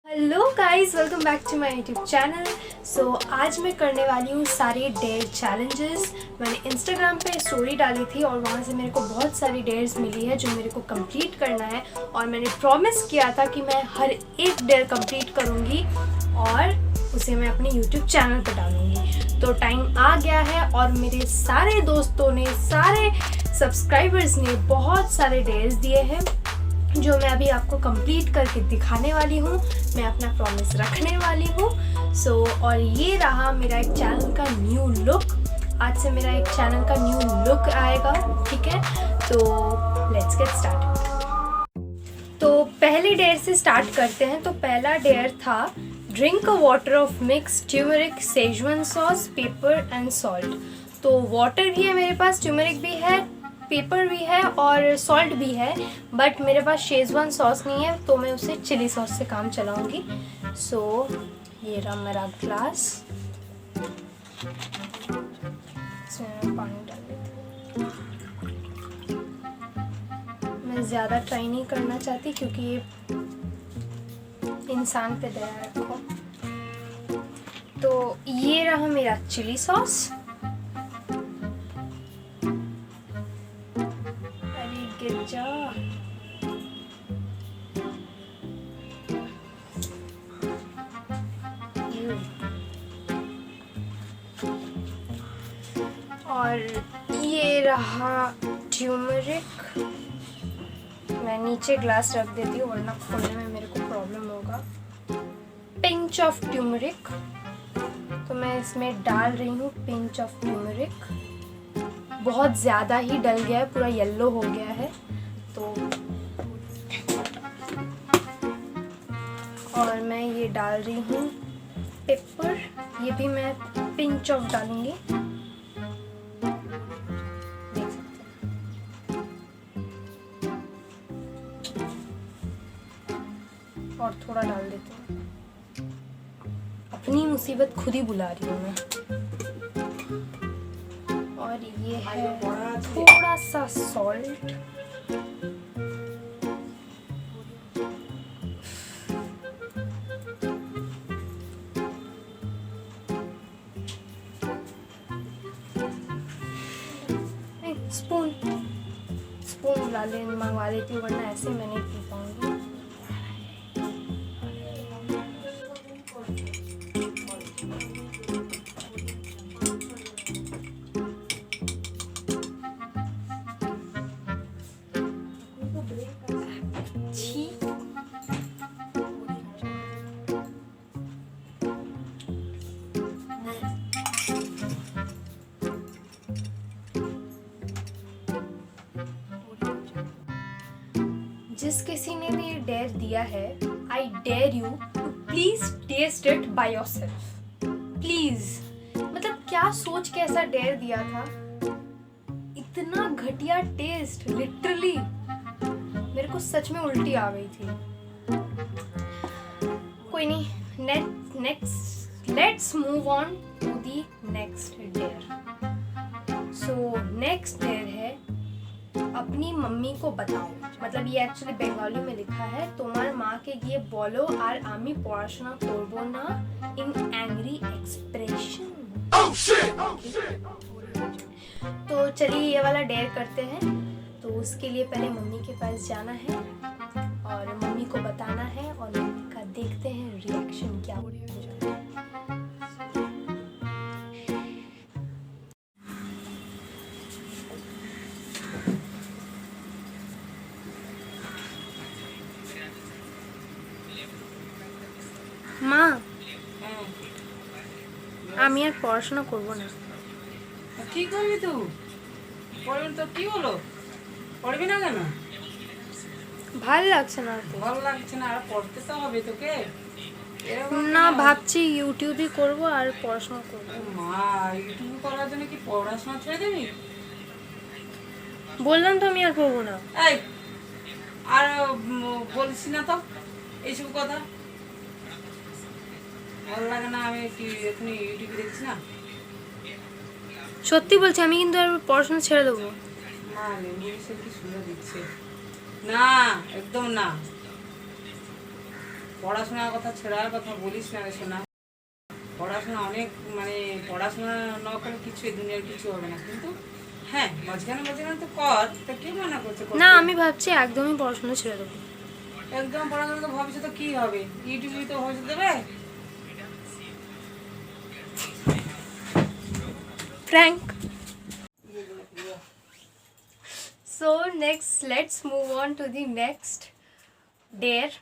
Hello guys, welcome back to my YouTube channel. So आज मैं करने वाली हूँ सारे डेयर चैलेंजेस। मैंने इंस्टाग्राम पे स्टोरी डाली थी और वहाँ से मेरे को बहुत सारी डेयर्स मिली है जो मेरे को कंप्लीट करना है, और मैंने प्रॉमिस किया था कि मैं हर एक डेयर कंप्लीट करूँगी और उसे मैं अपने यूट्यूब चैनल पर डालूँगी। तो टाइम आ गया है और मेरे सारे दोस्तों ने, सारे सब्सक्राइबर्स ने बहुत सारे डेयर्स दिए हैं जो मैं अभी आपको कंप्लीट करके दिखाने वाली हूँ। मैं अपना प्रॉमिस रखने वाली हूँ। और ये रहा मेरा एक चैनल का न्यू लुक। आज से मेरा एक चैनल का न्यू लुक आएगा, ठीक है? तो लेट्स गेट स्टार्ट। तो पहले डेयर से स्टार्ट करते हैं। तो पहला डेयर था drink a water of mix turmeric, Schezwan sauce, paper and salt. तो वाटर भी है मेरे पास, ट्यूमरिक भी है, पेपर भी है और सॉल्ट भी है, बट मेरे पास शेजवान सॉस नहीं है तो मैं उसे चिली सॉस से काम चलाऊंगी। ये रहा मेरा ग्लास, इसमें मैं पानी डाल देती हूँ। मैं ज़्यादा ट्राई नहीं करना चाहती क्योंकि ये इंसान पे दया रखो। तो ये रहा मेरा चिली सॉस। और ये रहा ट्यूमरिक। मैं नीचे ग्लास रख देती हूँ वरना खोलने में मेरे को प्रॉब्लम होगा। पिंच ऑफ ट्यूमरिक, तो मैं इसमें डाल रही हूँ पिंच ऑफ ट्यूमरिक। बहुत ज़्यादा ही डल गया है, पूरा येलो हो गया है। तो और मैं ये डाल रही हूँ पेपर, ये भी मैं पिंच ऑफ डालूंगी। देख सकते हैं, और थोड़ा डाल देती हूँ। अपनी मुसीबत खुद ही बुला रही हूँ मैं। और ये है थोड़ा सा सॉल्ट। स्पून मंगवा लेती हूँ वरना ऐसे मैं नहीं पी पाऊंगी। जिस किसी ने भी ये डेयर दिया है, I dare you to please test it by yourself. Please, मतलब क्या सोच के ऐसा डेयर दिया था? इतना घटिया टेस्ट, लिटरली मेरे को सच में उल्टी आ गई थी। कोई नहीं, next let's move on to the next dare. So next dare है अपनी मम्मी को बताओ। मतलब ये एक्चुअली बंगाली में लिखा है, तुम्हार माँ के गিয়ে বলো আর আমি পড়াশোনা করব না इन एंग्री एक्सप्रेशन। तो चलिए ये वाला डेयर करते हैं। तो उसके लिए पहले मम्मी के पास जाना है और मम्मी को बताना है और मम्मी का देखते हैं रिएक्शन क्या हो रहा है। মা, আমি আর পড়াশোনা করব না। কি করবি তুই? পড়বি তো কি হলো? পড়বি না কেন? ভালো লাগছে না তো। ভালো লাগছে না, আর পড়তে তো হবে তোকে। না, ভাবছি ইউটিউবই করব আর পড়াশোনা করব। মা, ইউটিউব করার জন্য কি পড়াশোনা ছেড়ে দিবি? বললাম তো আমি আর পড়বো না। এই, আর বলছিস না তো এইসব কথা। ভালো লাগে না, আমি কি এখন ইউটিউব দেখছি না? সত্যি বলছি, আমি কিন্তু আর পড়াশোনা ছেড়ে দেবো। না, কি শুনে দিচ্ছে না, একদম না। পড়াশোনার কথা ছেড়ার কথা বলিস না রে শোনা। পড়াশোনা অনেক মানে পড়াশোনা না করলে কিছু এই দুনিয়ার কিছু হবে না, কিন্তু হ্যাঁ মাঝখানে মাঝখানে তো কর, তা কে মানা করছে করতে? না আমি ভাবছি একদমই পড়াশোনা ছেড়ে দেবো। একদম পড়াশোনা তো ভবিষ্যতে কি হবে? ইউটিউবে তো ভবিষ্যৎ দেবে। Prank. So next let's move on to the next dare.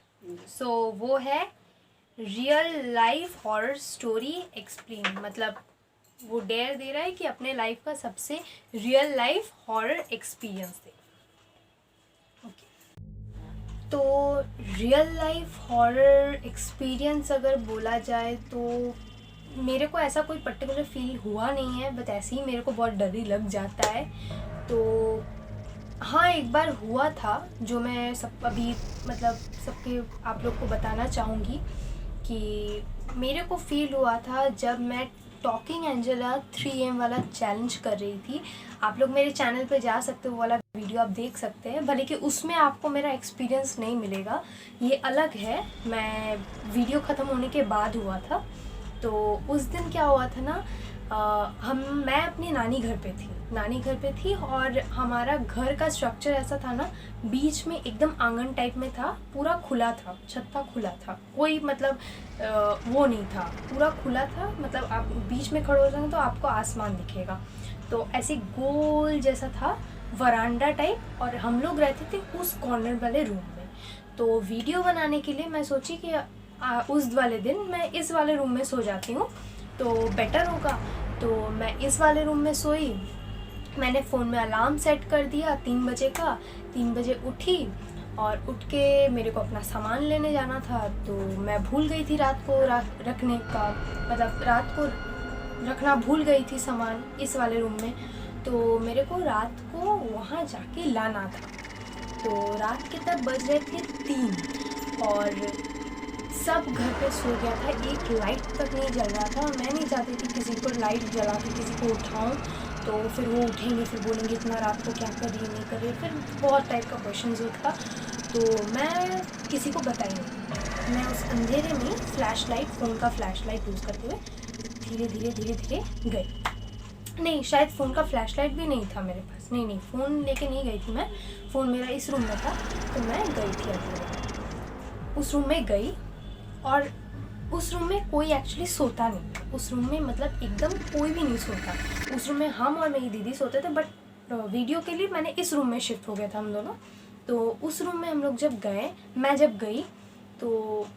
So वो है real life horror story explain, मतलब वो डेयर दे रहा है कि अपने लाइफ का सबसे रियल लाइफ हॉरर एक्सपीरियंस दे। ओके, तो रियल लाइफ हॉरर एक्सपीरियंस अगर बोला जाए तो मेरे को ऐसा कोई पर्टिकुलर फील हुआ नहीं है, बट ऐसे ही मेरे को बहुत डर ही लग जाता है। तो हाँ एक बार हुआ था जो मैं सब अभी मतलब सबके आप लोग को बताना चाहूँगी कि मेरे को फील हुआ था जब मैं टॉकिंग एंजेला 3am वाला चैलेंज कर रही थी। आप लोग मेरे चैनल पे जा सकते हो, वो वाला वीडियो आप देख सकते हैं, भले कि उसमें आपको मेरा एक्सपीरियंस नहीं मिलेगा, ये अलग है, मैं वीडियो ख़त्म होने के बाद हुआ था। तो उस दिन क्या हुआ था ना, मैं अपनी नानी घर पे थी और हमारा घर का स्ट्रक्चर ऐसा था ना, बीच में एकदम आंगन टाइप में था, पूरा खुला था, छत्ता खुला था, कोई मतलब वो नहीं था, पूरा खुला था, मतलब आप बीच में खड़े हो जाएंगे तो आपको आसमान दिखेगा। तो ऐसे गोल जैसा था वरांडा टाइप, और हम लोग रहते थे उस कॉर्नर वाले रूम में। तो वीडियो बनाने के लिए मैं सोची कि उस वाले दिन मैं इस वाले रूम में सो जाती हूँ तो बेटर होगा। तो मैं इस वाले रूम में सोई, मैंने फ़ोन में अलार्म सेट कर दिया 3 बजे का, 3 बजे उठी और उठ के मेरे को अपना सामान लेने जाना था। तो मैं भूल गई थी रात को रखने का, मतलब रात को रखना भूल गई थी सामान इस वाले रूम में। तो मेरे को रात को वहाँ जाके लाना था। तो रात के तब बज रहे थे 3 और सब घर पे सो गया था, एक लाइट तक नहीं जल रहा था। मैं नहीं चाहती थी किसी को लाइट जला के किसी को उठाऊं, तो फिर वो उठेंगे, फिर बोलेंगे इतना रात को क्या कर रही है, नहीं कर रही है, फिर बहुत टाइप का क्वेश्चन उठा। तो मैं किसी को बताई नहीं, मैं उस अंधेरे में फ़ोन का फ्लैश लाइट यूज़ करते हुए धीरे धीरे गई। नहीं, शायद फ़ोन का फ्लैश लाइट भी नहीं था मेरे पास, नहीं फ़ोन लेके नहीं गई थी मैं, फ़ोन मेरा इस रूम में था। तो मैं गई थी अंधेरे, उस रूम में गई और उस रूम में कोई एक्चुअली सोता नहीं था। उस रूम में मतलब एकदम कोई भी नहीं सोता। उस रूम में हम और मेरी दीदी सोते थे, बट वीडियो के लिए मैंने इस रूम में शिफ्ट हो गया था हम दोनों। तो उस रूम में हम लोग मैं जब गई तो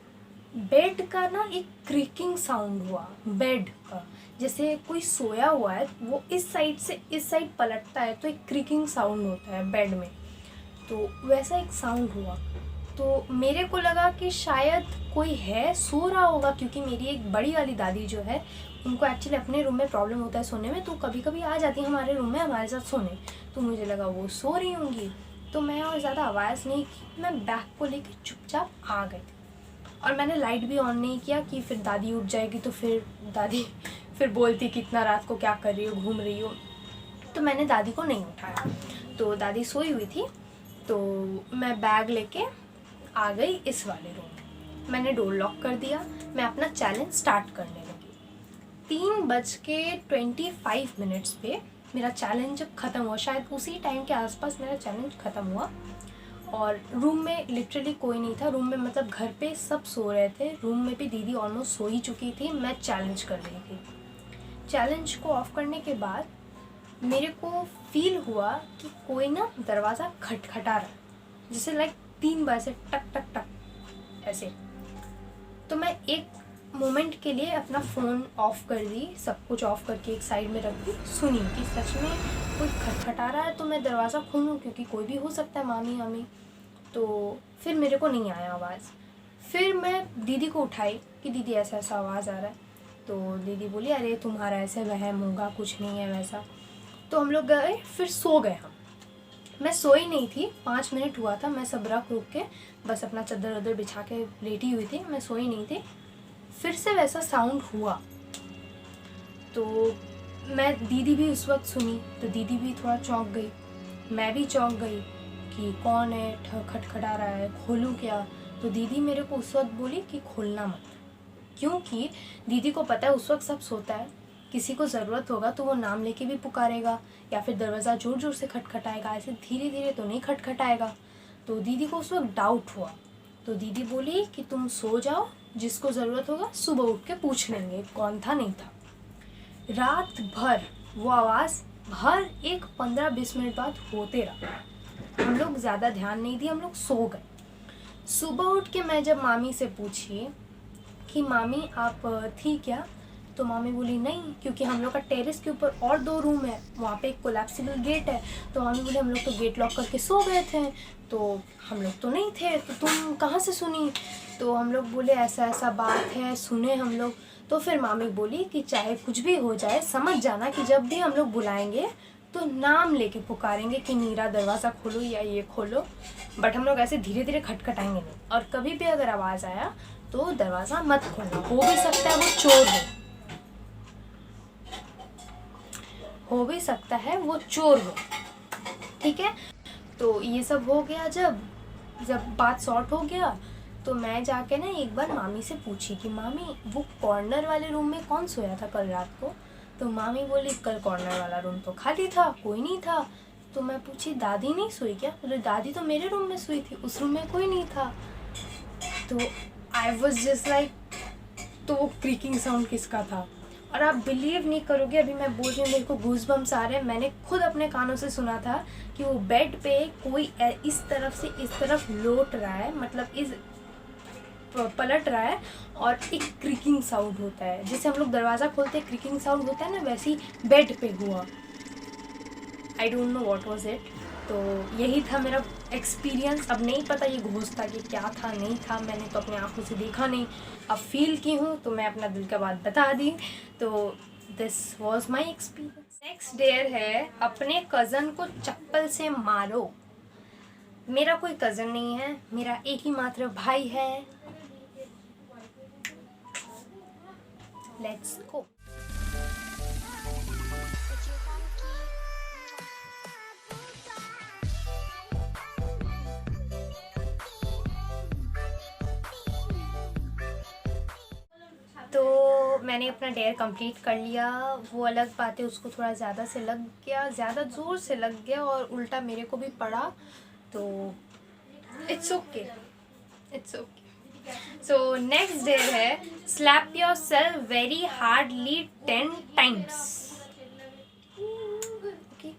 बेड का ना एक क्रीकिंग साउंड हुआ, बेड का जैसे कोई सोया हुआ है, वो इस साइड से इस साइड पलटता है तो एक क्रीकिंग साउंड होता है बेड में, तो वैसा एक साउंड हुआ। तो मेरे को लगा कि शायद कोई है, सो रहा होगा, क्योंकि मेरी एक बड़ी वाली दादी जो है उनको एक्चुअली अपने रूम में प्रॉब्लम होता है सोने में, तो कभी कभी आ जाती है हमारे रूम में हमारे साथ सोने। तो मुझे लगा वो सो रही होंगी, तो मैं और ज़्यादा आवाज़ नहीं की, मैं बैग को लेकर चुपचाप आ गई। और मैंने लाइट भी ऑन नहीं किया कि फिर दादी उठ जाएगी तो फिर दादी फिर बोलती कि इतना रात को क्या कर रही हो, घूम रही हो। तो मैंने दादी को नहीं उठाया, तो दादी सोई हुई थी। तो मैं बैग लेके आ गई इस वाले रूम में, मैंने डोर लॉक कर दिया, मैं अपना चैलेंज स्टार्ट करने लगी। 3:25 पे मेरा चैलेंज जब ख़त्म हुआ, शायद उसी टाइम के आसपास मेरा चैलेंज ख़त्म हुआ, और रूम में लिटरली कोई नहीं था। रूम में मतलब घर पे सब सो रहे थे, रूम में भी दीदी ऑलमोस्ट सो ही चुकी थी, मैं चैलेंज कर रही थी। चैलेंज को ऑफ करने के बाद मेरे को फील हुआ कि कोई ना दरवाज़ा खटखटा रहा है, जैसे लाइक 3 बार से टक टक टक ऐसे। तो मैं एक मोमेंट के लिए अपना फ़ोन ऑफ़ कर दी, सब कुछ ऑफ़ करके एक साइड में रख दी, सुनी कि सच में कोई खटखटा रहा है, तो मैं दरवाज़ा खोलूँ क्योंकि कोई भी हो सकता है, मामी। तो फिर मेरे को नहीं आया आवाज़। फिर मैं दीदी को उठाई कि दीदी ऐसा ऐसा आवाज़ आ रहा है। तो दीदी बोली अरे तुम्हारा ऐसे वहम होगा, कुछ नहीं है वैसा। तो हम लोग गए, फिर सो गए हम। मैं सोई नहीं थी, 5 मिनट हुआ था, मैं सब रुक के बस अपना चादर उधर बिछा के लेटी हुई थी, मैं सोई नहीं थी। फिर से वैसा साउंड हुआ, तो मैं दीदी भी उस वक्त सुनी, तो दीदी भी थोड़ा चौंक गई, मैं भी चौंक गई कि कौन है, खटखटा रहा है, खोलूँ क्या। तो दीदी मेरे को उस वक्त बोली कि खोलना मत, क्योंकि दीदी को पता है उस वक्त सब सोता है, किसी को ज़रूरत होगा तो वो नाम लेके भी पुकारेगा या फिर दरवाज़ा ज़ोर ज़ोर से खटखटाएगा, ऐसे धीरे धीरे तो नहीं खटखटाएगा। तो दीदी को उस वक्त डाउट हुआ, तो दीदी बोली कि तुम सो जाओ, जिसको ज़रूरत होगा सुबह उठ के पूछ लेंगे कौन था नहीं था। रात भर वो आवाज़ हर एक 15-20 मिनट बाद होते रहा। हम लोग ज़्यादा ध्यान नहीं दिए, हम लोग सो गए। सुबह उठ के मैं जब मामी से पूछी कि मामी आप थी क्या, तो मामी बोली नहीं, क्योंकि हम लोग का टेरेस के ऊपर और 2 रूम है, वहाँ पे एक कोलैप्सिबल गेट है। तो मामी बोली हम लोग तो गेट लॉक करके सो गए थे, तो हम लोग तो नहीं थे, तो तुम कहाँ से सुनी? तो हम लोग बोले ऐसा ऐसा बात है, सुने हम लोग। तो फिर मामी बोली कि चाहे कुछ भी हो जाए समझ जाना कि जब भी हम लोग बुलाएंगे तो नाम लेके पुकारेंगे कि नीरा दरवाज़ा खोलो या ये खोलो, बट हम लोग ऐसे धीरे धीरे खटखटाएंगे नहीं। और कभी भी अगर आवाज़ आया तो दरवाज़ा मत खोलना, हो भी सकता है वो चोर हो भी सकता है वो चोर हो, ठीक है। तो ये सब हो गया। जब बात सॉर्ट हो गया तो मैं जाके ना एक बार मामी से पूछी कि मामी वो कॉर्नर वाले रूम में कौन सोया था कल रात को? तो मामी बोली कल कॉर्नर वाला रूम तो खाली था, कोई नहीं था। तो मैं पूछी दादी नहीं सोई क्या? बोले दादी तो मेरे रूम में सोई थी, उस रूम में कोई नहीं था। तो आई वॉज जस्ट लाइक, तो वो क्रीकिंग साउंड किसका था? और आप बिलीव नहीं करोगे, अभी मैं बोल रही हूँ मेरे को गूज़बम्स आ रहे हैं। मैंने खुद अपने कानों से सुना था कि वो बेड पे कोई इस तरफ से इस तरफ लौट रहा है, मतलब इस पलट रहा है, और एक क्रीकिंग साउंड होता है, जैसे हम लोग दरवाज़ा खोलते क्रीकिंग साउंड होता है ना, वैसे ही बेड पे हुआ। I don't know what was it. तो यही था मेरा एक्सपीरियंस। अब नहीं पता ये घोस्ट था कि क्या था नहीं था, मैंने तो अपने आंखों से देखा नहीं, अब फील की हूँ तो मैं अपना दिल का बात बता दी। तो this was my experience. Next dare है अपने कज़न को चप्पल से मारो। मेरा कोई कज़न नहीं है, मेरा एक ही मात्र भाई है। Let's go. तो मैंने अपना डेयर कंप्लीट कर लिया। वो अलग बात है, उसको थोड़ा ज़्यादा से लग गया, ज़्यादा ज़ोर से लग गया और उल्टा मेरे को भी पड़ा। तो it's okay, it's okay. So next dare है slap yourself very hardly 10 times। Okay,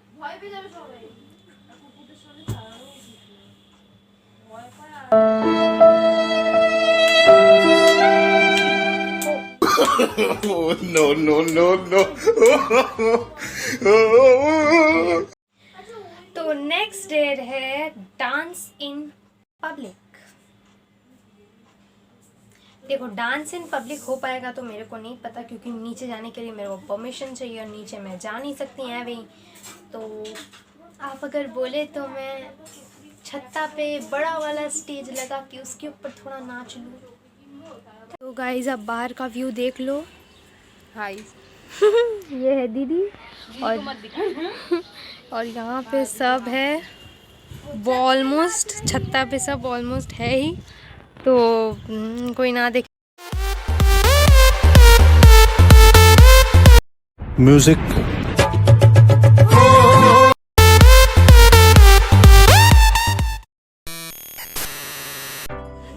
Oh, no, no, no, no. तो नेक्स्ट डेयर है डांस इन पब्लिक। देखो डांस इन पब्लिक हो पाएगा तो मेरे को नहीं पता, क्योंकि नीचे जाने के लिए मेरे को परमिशन चाहिए और नीचे मैं जा नहीं सकती है वही। तो आप अगर बोले तो मैं छत्ता पे बड़ा वाला स्टेज लगा के उसके ऊपर थोड़ा नाच लूँ। तो गाइस आप बाहर का व्यू देख लो। हाय, ये है दीदी और यहाँ पे सब है, वो ऑलमोस्ट छत्ता पे सब ऑलमोस्ट है ही, तो कोई ना देखे। Music.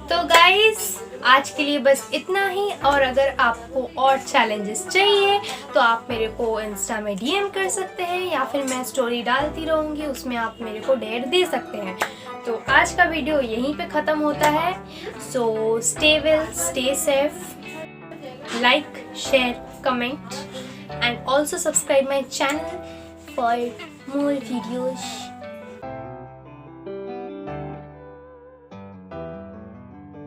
तो गाइस आज के लिए बस इतना ही, और अगर आपको और चैलेंजेस चाहिए तो आप मेरे को इंस्टा में डीएम कर सकते हैं, या फिर मैं स्टोरी डालती रहूँगी, उसमें आप मेरे को डेयर दे सकते हैं। तो आज का वीडियो यहीं पे ख़त्म होता है। So stay well, stay safe, like, share, comment and also subscribe my channel for more videos.